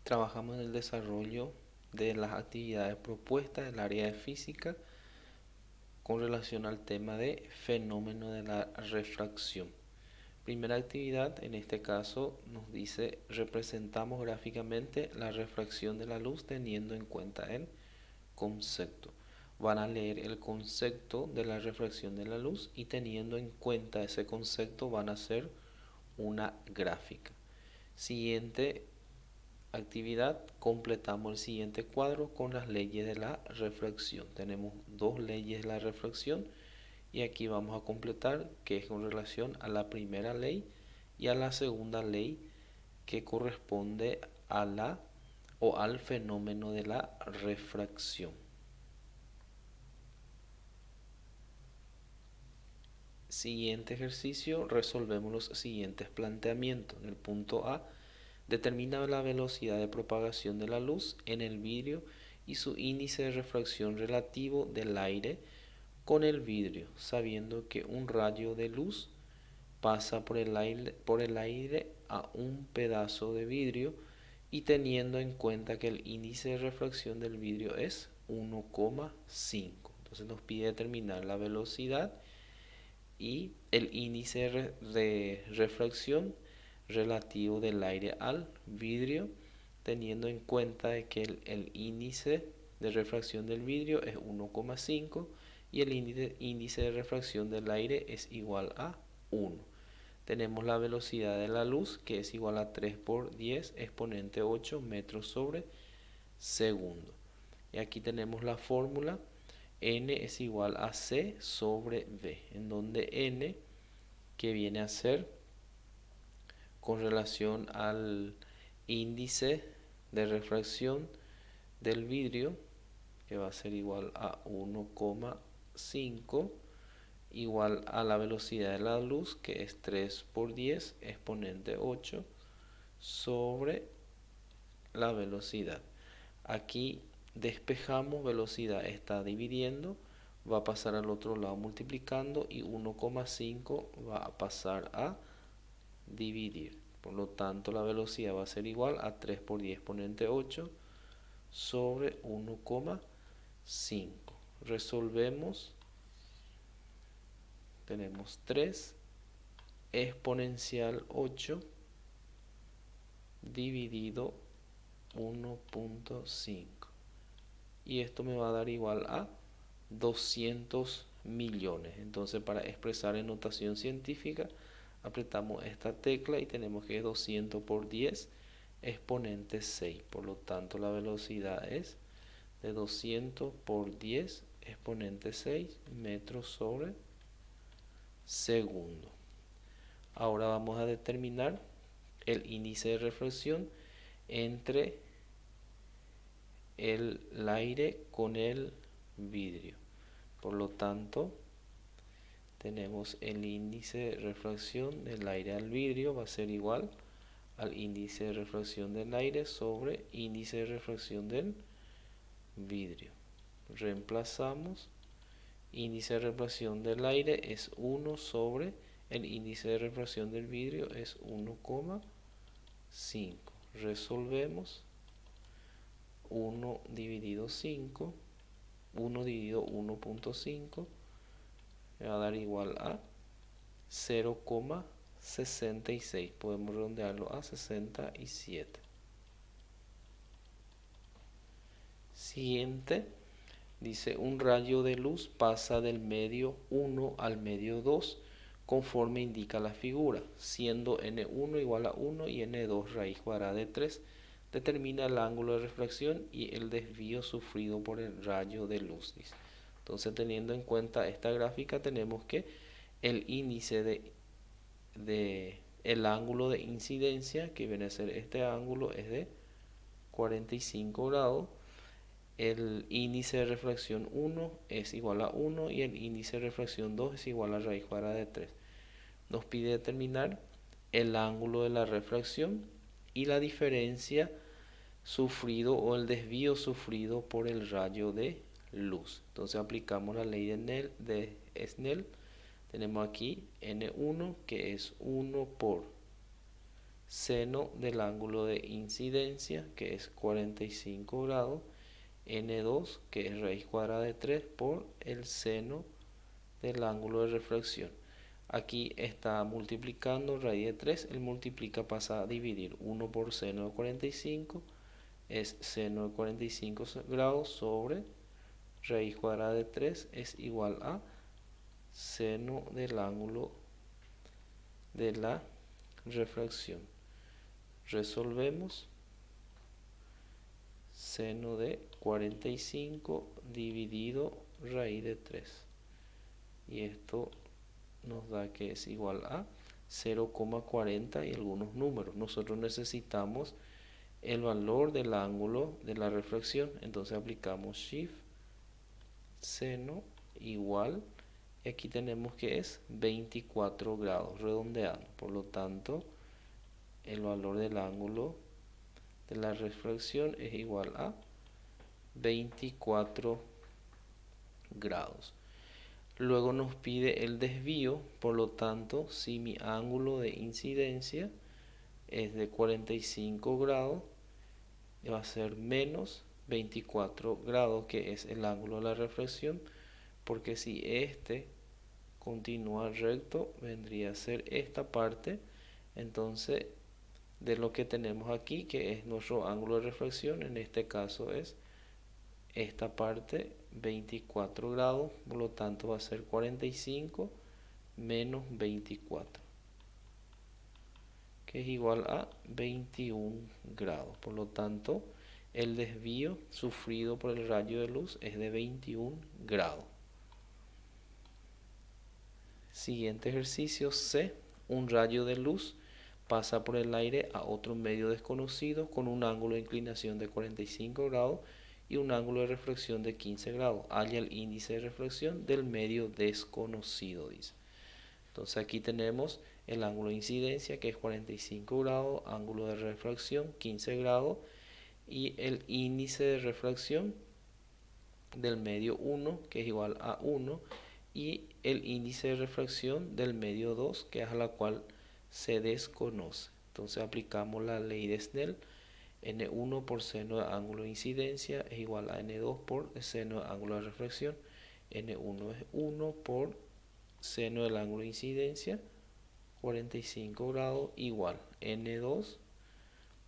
trabajamos en el desarrollo de las actividades propuestas del área de física con relación al tema de fenómeno de la refracción. Primera actividad, en este caso, nos dice representamos gráficamente la refracción de la luz teniendo en cuenta el concepto. Van a leer el concepto de la refracción de la luz y teniendo en cuenta ese concepto van a hacer una gráfica. Siguiente actividad, completamos el siguiente cuadro con las leyes de la refracción. Tenemos dos leyes de la refracción y aquí vamos a completar que es con relación a la primera ley y a la segunda ley que corresponde a la o al fenómeno de la refracción. Siguiente ejercicio, resolvemos los siguientes planteamientos. En el punto A, determina la velocidad de propagación de la luz en el vidrio y su índice de refracción relativo del aire con el vidrio, sabiendo que un rayo de luz pasa por el aire a un pedazo de vidrio y teniendo en cuenta que el índice de refracción del vidrio es 1,5. Entonces nos pide determinar la velocidad y el índice de refracción relativo del aire al vidrio, teniendo en cuenta de que el índice de refracción del vidrio es 1,5 y el índice de refracción del aire es igual a 1. Tenemos la velocidad de la luz que es igual a 3 por 10 exponente 8 metros sobre segundo. Y aquí tenemos la fórmula n es igual a c sobre v, en donde n, que viene a ser con relación al índice de refracción del vidrio, que va a ser igual a 1,5, igual a la velocidad de la luz, que es 3 por 10 exponente 8 sobre la velocidad. Aquí despejamos, velocidad está dividiendo, va a pasar al otro lado multiplicando y 1,5 va a pasar a dividir. Por lo tanto, la velocidad va a ser igual a 3 por 10 exponente 8 sobre 1,5. Resolvemos. Tenemos 3 exponencial 8 dividido 1,5. Y esto me va a dar igual a 200 millones. Entonces, para expresar en notación científica, apretamos esta tecla y tenemos que es 200 por 10 exponente 6. Por lo tanto, la velocidad es de 200 por 10 exponente 6 metros sobre segundo. Ahora vamos a determinar el índice de refracción entre el aire con el vidrio. Por lo tanto, tenemos el índice de refracción del aire al vidrio va a ser igual al índice de refracción del aire sobre índice de refracción del vidrio. Reemplazamos, índice de refracción del aire es 1 sobre el índice de refracción del vidrio es 1,5. Resolvemos. 1 dividido 5, 1 dividido 1,5 me va a dar igual a 0,66. Podemos redondearlo a 67. Siguiente, dice un rayo de luz pasa del medio 1 al medio 2 conforme indica la figura, siendo n1 igual a 1 y n2 raíz cuadrada de 3. Determina el ángulo de refracción y el desvío sufrido por el rayo de luz. Entonces, teniendo en cuenta esta gráfica, tenemos que el índice de el ángulo de incidencia, que viene a ser este ángulo, es de 45 grados. El índice de refracción 1 es igual a 1 y el índice de refracción 2 es igual a raíz cuadrada de 3. Nos pide determinar el ángulo de la refracción y la diferencia sufrido o el desvío sufrido por el rayo de luz. Entonces aplicamos la ley de Snell. Tenemos aquí N1 que es 1 por seno del ángulo de incidencia, que es 45 grados, N2, que es raíz cuadrada de 3, por el seno del ángulo de refracción. Aquí está multiplicando raíz de 3, el multiplica pasa a dividir 1 por seno de 45, es seno de 45 grados sobre raíz cuadrada de 3 es igual a seno del ángulo de la refracción. Resolvemos. Seno de 45 dividido raíz de 3. Y esto nos da que es igual a 0,40 y algunos números. Nosotros necesitamos el valor del ángulo de la refracción. Entonces aplicamos Shift, seno igual. Y aquí tenemos que es 24 grados, redondeando. Por lo tanto, el valor del ángulo de la refracción es igual a 24 grados. Luego nos pide el desvío, por lo tanto, si mi ángulo de incidencia es de 45 grados, va a ser menos 24 grados, que es el ángulo de la refracción, porque si este continúa recto, vendría a ser esta parte. Entonces, de lo que tenemos aquí, que es nuestro ángulo de refracción, en este caso es esta parte, 24 grados, por lo tanto va a ser 45 menos 24, que es igual a 21 grados. Por lo tanto, el desvío sufrido por el rayo de luz es de 21 grados. Siguiente ejercicio C. Un rayo de luz pasa por el aire a otro medio desconocido con un ángulo de inclinación de 45 grados y un ángulo de refracción de 15 grados. Halla el índice de refracción del medio desconocido, dice. Entonces aquí tenemos el ángulo de incidencia, que es 45 grados, ángulo de refracción 15 grados, y el índice de refracción del medio 1, que es igual a 1, y el índice de refracción del medio 2, que es a la cual se desconoce. Entonces aplicamos la ley de Snell. N1 por seno de ángulo de incidencia es igual a N2 por seno de ángulo de refracción. N1 es 1 por seno del ángulo de incidencia, 45 grados, igual N2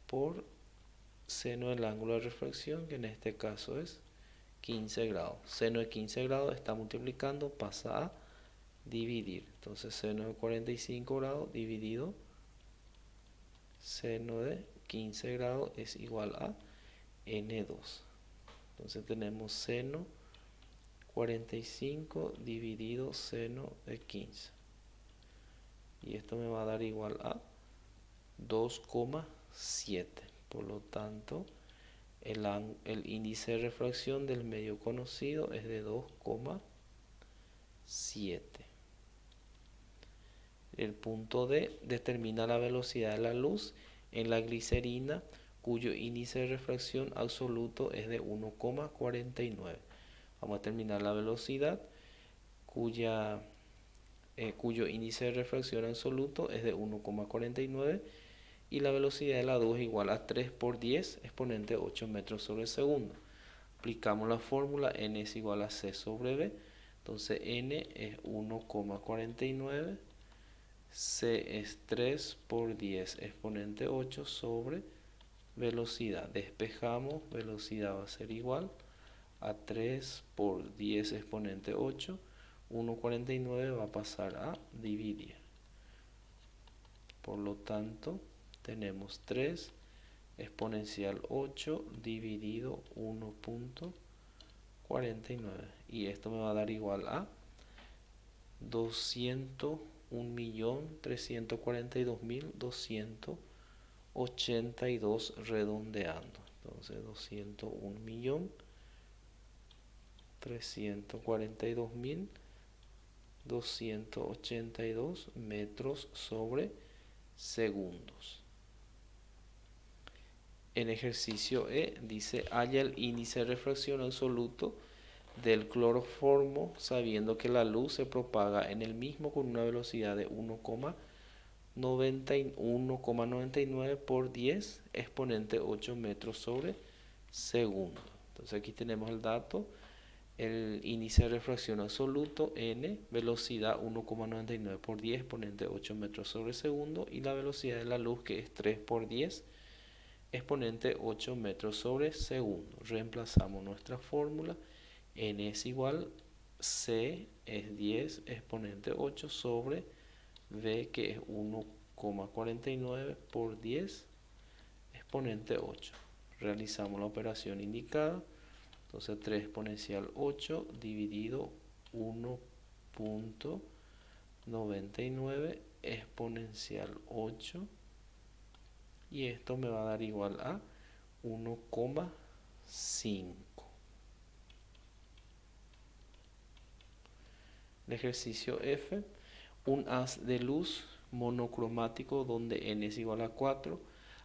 por seno del ángulo de refracción, que en este caso es 15 grados. Seno de 15 grados está multiplicando, pasa a dividir. Entonces seno de 45 grados dividido seno de 15 grados es igual a N2. Entonces tenemos seno 45 dividido seno de 15. Y esto me va a dar igual a 2,7. Por lo tanto, el índice de refracción del medio conocido es de 2,7. El punto D determina la velocidad de la luz en la glicerina, cuyo índice de refracción absoluto es de 1,49. Vamos a determinar la velocidad, cuyo índice de refracción absoluto es de 1,49, y la velocidad de la luz es igual a 3 por 10 exponente 8 metros sobre segundo. Aplicamos la fórmula, n es igual a c sobre b. Entonces n es 1,49, c es 3 por 10 exponente 8 sobre velocidad. Despejamos, velocidad va a ser igual a 3 por 10 exponente 8. 1,49 va a pasar a dividir. Por lo tanto, tenemos 3 exponencial 8 dividido 1,49. Y esto me va a dar igual a 201.342.282 redondeando. Entonces 201.342.282 metros sobre segundos. En ejercicio E dice: halla el índice de refracción absoluto del cloroformo sabiendo que la luz se propaga en el mismo con una velocidad de 1,4 91,99 por 10 exponente 8 metros sobre segundo. Entonces aquí tenemos el dato, el índice de refracción absoluto n, velocidad 1,99 por 10 exponente 8 metros sobre segundo, y la velocidad de la luz, que es 3 por 10 exponente 8 metros sobre segundo. Reemplazamos nuestra fórmula, n es igual, c es 10 exponente 8 sobre v, que es 1,49 por 10 exponente 8. Realizamos la operación indicada. Entonces 3 exponencial 8 dividido 1,99 exponencial 8, y esto me va a dar igual a 1,5. El ejercicio F, un haz de luz monocromático donde n es igual a 4,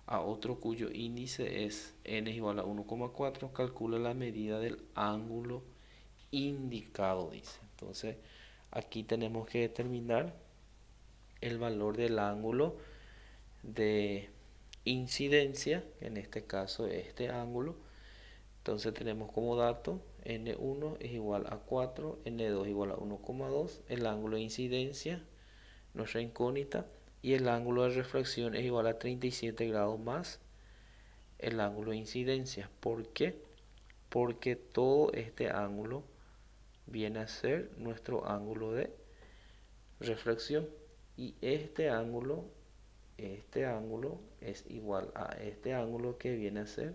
a otro cuyo índice es n es igual a 1,4, calcula la medida del ángulo indicado, dice. Entonces aquí tenemos que determinar el valor del ángulo de incidencia, en este caso este ángulo. Entonces tenemos como dato n1 es igual a 4, n2 es igual a 1,2, el ángulo de incidencia, nuestra incógnita, y el ángulo de refracción es igual a 37 grados más el ángulo de incidencia. ¿Por qué? Porque todo este ángulo viene a ser nuestro ángulo de refracción, y este ángulo es igual a este ángulo que viene a ser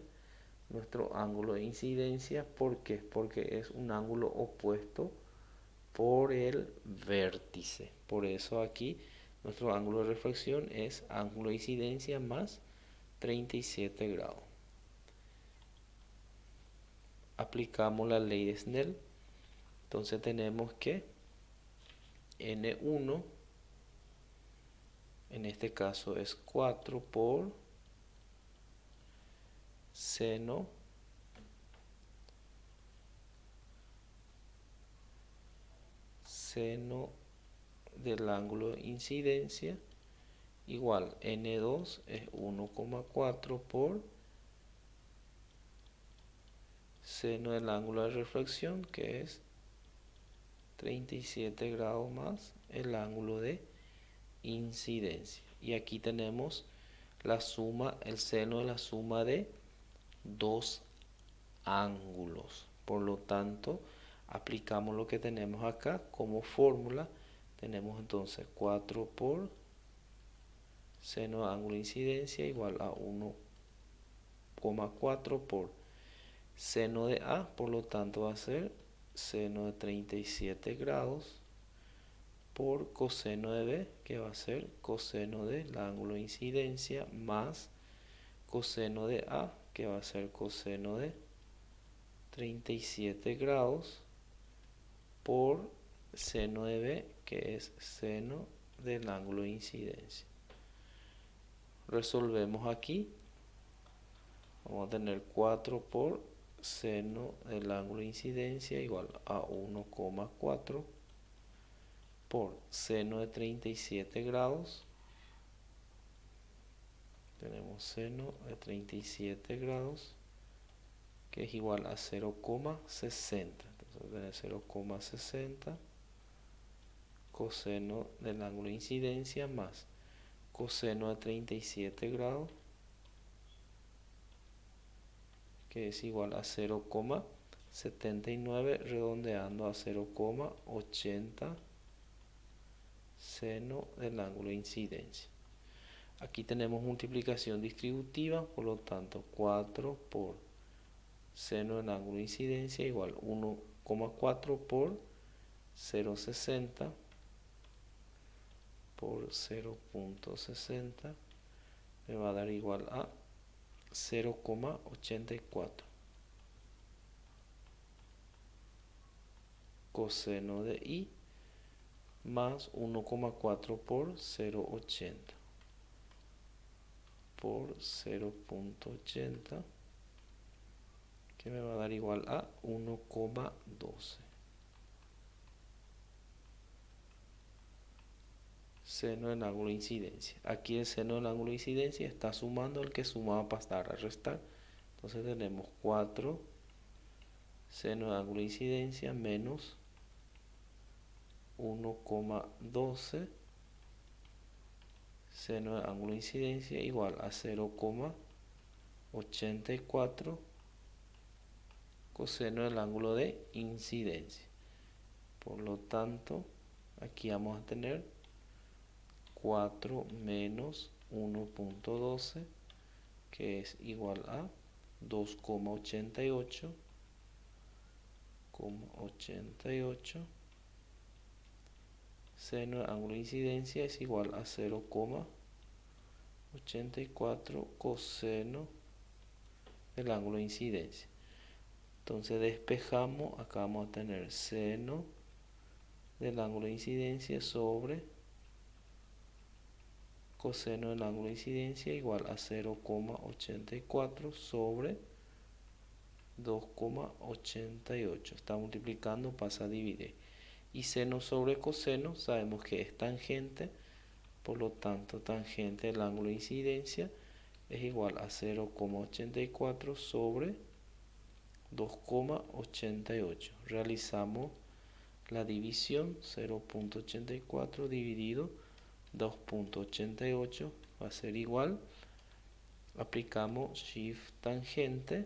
nuestro ángulo de incidencia. ¿Por qué? Porque es un ángulo opuesto por el vértice. Por eso aquí nuestro ángulo de refracción es ángulo de incidencia más 37 grados. Aplicamos la ley de Snell. Entonces tenemos que n1 en este caso es 4 por seno del ángulo de incidencia, igual n2 es 1,4 por seno del ángulo de refracción, que es 37 grados más el ángulo de incidencia. Y aquí tenemos la suma, el seno de la suma de dos ángulos. Por lo tanto, aplicamos lo que tenemos acá como fórmula. Tenemos entonces 4 por seno de ángulo de incidencia igual a 1,4 por seno de A. Por lo tanto va a ser seno de 37 grados por coseno de B, que va a ser coseno del ángulo de incidencia, más coseno de A, que va a ser coseno de 37 grados, por seno de B, que es seno del ángulo de incidencia. Resolvemos aquí. Vamos a tener 4 por seno del ángulo de incidencia igual a 1,4 por seno de 37 grados. Tenemos seno de 37 grados, que es igual a 0,60. Entonces, 0,60 coseno del ángulo de incidencia más coseno de 37 grados, que es igual a 0,79, redondeando a 0,80 seno del ángulo de incidencia. Aquí tenemos multiplicación distributiva, por lo tanto 4 por seno del ángulo de incidencia igual 1,4 por 0,60 por 0,60 me va a dar igual a 0,84 coseno de I más 1,4 por 0,80 por 0,80, que me va a dar igual a 1,12. seno del ángulo de incidencia. Aquí el seno del ángulo de incidencia está sumando, el que suma va a pasar a restar. Entonces tenemos 4 seno del ángulo de incidencia menos 1,12 seno del ángulo de incidencia igual a 0,84 coseno del ángulo de incidencia. Por lo tanto, aquí vamos a tener 4 menos 1,12 que es igual a 2,88 seno del ángulo de incidencia es igual a 0,84 coseno del ángulo de incidencia. Entonces despejamos, acá vamos a tener seno del ángulo de incidencia sobre coseno del ángulo de incidencia igual a 0,84 sobre 2,88. Está multiplicando, pasa a dividir. Y seno sobre coseno sabemos que es tangente, por lo tanto tangente del ángulo de incidencia es igual a 0,84 sobre 2,88. Realizamos la división, 0,84 dividido 2,88 va a ser igual. Aplicamos shift tangente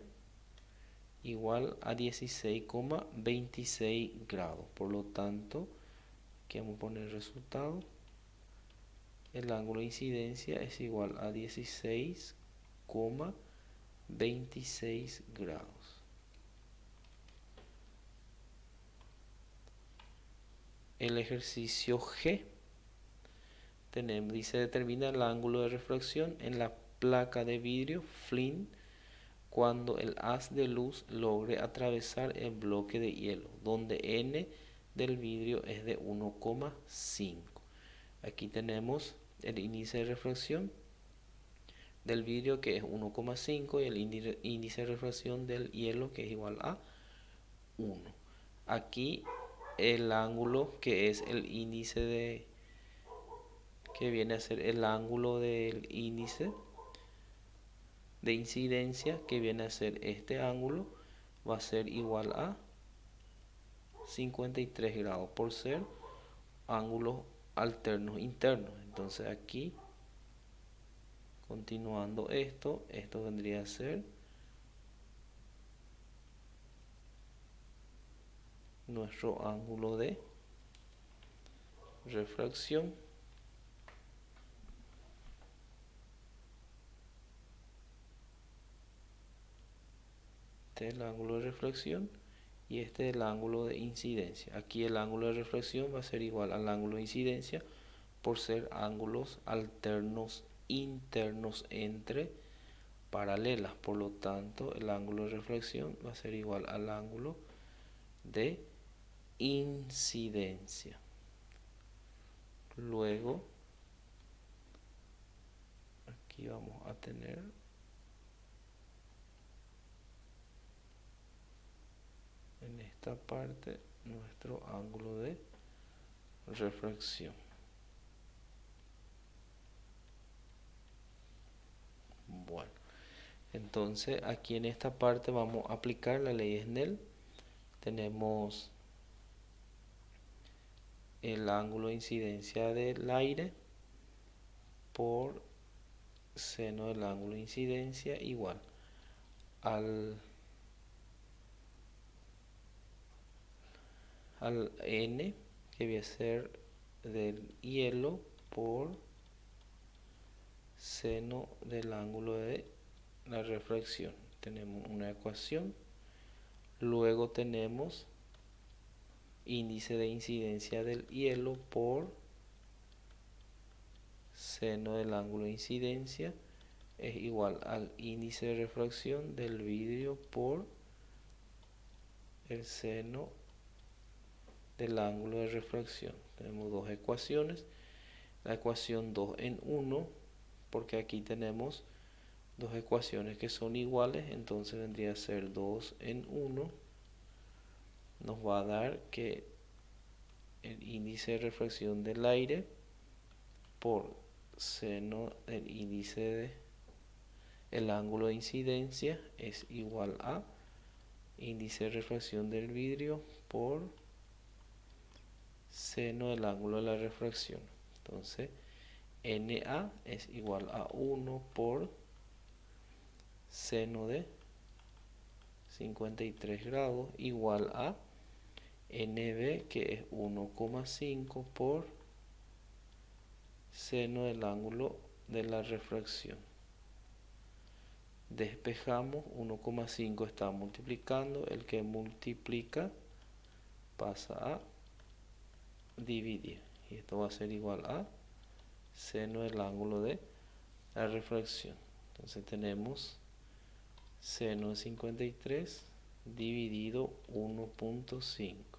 igual a 16,26 grados. Por lo tanto, aquí vamos a poner el resultado. El ángulo de incidencia es igual a 16,26 grados. El ejercicio G dice determina el ángulo de refracción en la placa de vidrio Flint cuando el haz de luz logre atravesar el bloque de hielo, donde n del vidrio es de 1,5. Aquí tenemos el índice de refracción del vidrio que es 1,5 y el índice de refracción del hielo que es igual a 1. Aquí el ángulo que es el índice que viene a ser el ángulo del índice de incidencia, que viene a ser este ángulo, va a ser igual a 53 grados por ser ángulos alternos internos. Entonces aquí, continuando esto vendría a ser nuestro ángulo de refracción. Este es el ángulo de reflexión y este es el ángulo de incidencia. Aquí el ángulo de reflexión va a ser igual al ángulo de incidencia por ser ángulos alternos internos entre paralelas. Por lo tanto, el ángulo de reflexión va a ser igual al ángulo de incidencia. Luego, aquí vamos a tener en esta parte nuestro ángulo de refracción. Bueno, entonces aquí en esta parte vamos a aplicar la ley de Snell. Tenemos el ángulo de incidencia del aire por seno del ángulo de incidencia igual al n, que viene a ser del hielo, por seno del ángulo de la refracción. Tenemos una ecuación. Luego tenemos índice de incidencia del hielo por seno del ángulo de incidencia es igual al índice de refracción del vidrio por el seno del ángulo de refracción. Tenemos dos ecuaciones. La ecuación 2 en 1, porque aquí tenemos dos ecuaciones que son iguales, entonces vendría a ser 2 en 1. Nos va a dar que el índice de refracción del aire por seno del índice de el ángulo de incidencia es igual a índice de refracción del vidrio por seno del ángulo de la refracción. Entonces, NA es igual a 1 por seno de 53 grados igual a NB, que es 1,5 por seno del ángulo de la refracción. Despejamos, 1,5 está multiplicando, el que multiplica pasa a dividir. Y esto va a ser igual a seno del ángulo de la refracción. Entonces tenemos seno de 53 dividido 1,5.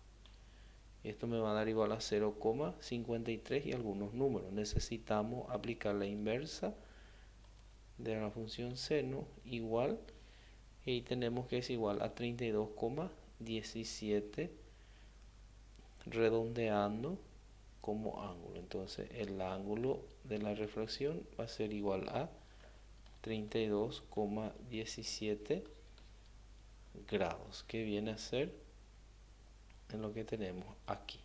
Esto me va a dar igual a 0,53 y algunos números. Necesitamos aplicar la inversa de la función seno igual, y ahí tenemos que es igual a 32,17 redondeando como ángulo. Entonces el ángulo de la refracción va a ser igual a 32,17 grados, que viene a ser en lo que tenemos aquí.